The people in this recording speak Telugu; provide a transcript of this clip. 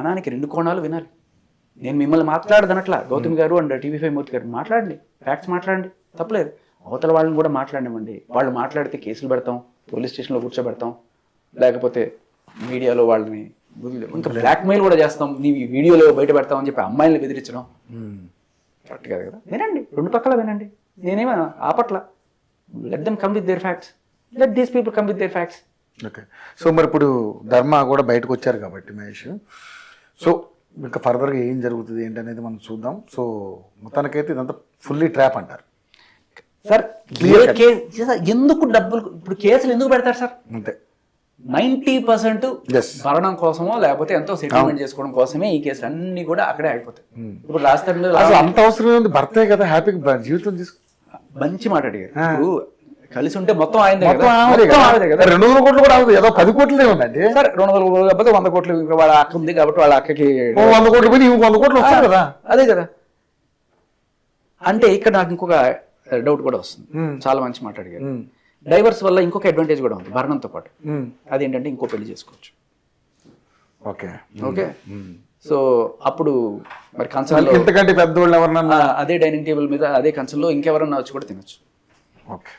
నాణానికి 2 కోణాలు వినాలి. నేను మిమ్మల్ని మాట్లాడదనట్లా, గౌతమ్ గారు అండ్ TV5 మూర్తి గారు మాట్లాడండి, ఫ్యాక్ట్స్ మాట్లాడండి, తప్పలేదు. అవతల వాళ్ళని కూడా మాట్లాడినామండి. వాళ్ళు మాట్లాడితే కేసులు పెడతాం, పోలీస్ స్టేషన్లో కూర్చోబెడతాం, లేకపోతే మీడియాలో వాళ్ళని ఇంకా బ్లాక్మెయిల్ కూడా చేస్తాం, నీ వీడియోలో బయట పెడతాం అని చెప్పి అమ్మాయిల్ని బెదిరించడం కరెక్ట్ కాదు కదా. వినండి, 2 పక్కల వినండి. నేనేమో ఆపట్ల. Let them come with their facts, let these people come with their facts. Okay. So మరి ఇప్పుడు ధర్మ కూడా బయటకు వచ్చారు కాబట్టి మహేష్, సో ఇంకా ఫర్దర్గా ఏం జరుగుతుంది ఏంటనేది మనం చూద్దాం. సో మొత్తానికైతే ఇదంతా ఫుల్లీ ట్రాప్ అంటారు సార్. ఎందుకు డబ్బులు ఇప్పుడు కేసులు ఎందుకు పెడతారు సార్? అంతే. 90% Yes. భరణం కోసమో లేకపోతే ఎంతో సెటిల్మెంట్ చేసుకోవడం కోసమే ఈ కేసులు అన్ని కూడా అక్కడే అయిపోతాయి. ఇప్పుడు రాస్తారు అసలు అంత అవసరం ఉంది, భర్తే కదా హ్యాపీగా జీవితం తీసుకు. మంచి మాట అడిగారు. ఇప్పుడు కలిసి ఉంటే మొత్తం ఆయనదే మొత్తం కదా. ఆమెదే మొత్తం కదా. ఆమెదే కదా. 200 కోట్లు కూడా అవ్వదు, ఏదో 10 కోట్లే ఉందండి. సరే 200 కోట్లు కాకపోతే 100 కోట్లు, ఇంకా వాళ్ళ అక్క ఉంది కాబట్టి వాళ్ళ అక్కకి 100 కోట్లు పోయి 100 కోట్లు వస్తాయి కదా. అదే కదా. అంటే ఇక్కడ నాకు ఇంకొక డౌట్ కూడా వస్తుంది. చాలా మంచి మాట అడిగారు. డైవర్స్ వల్ల ఇంకొక అడ్వాంటేజ్ కూడా ఉంది భరణంతో పాటు. అదేంటంటే ఇంకో పెళ్లి చేసుకోవచ్చు. Okay okay. సో అప్పుడు మరి కంచంలో ఇంతకంటే పెద్దవాళ్ళు ఎవరన్నా అదే డైనింగ్ టేబుల్ మీద అదే కంచంలో ఇంకెవరన్నా వచ్చి కూడా తినొచ్చు. ఓకే.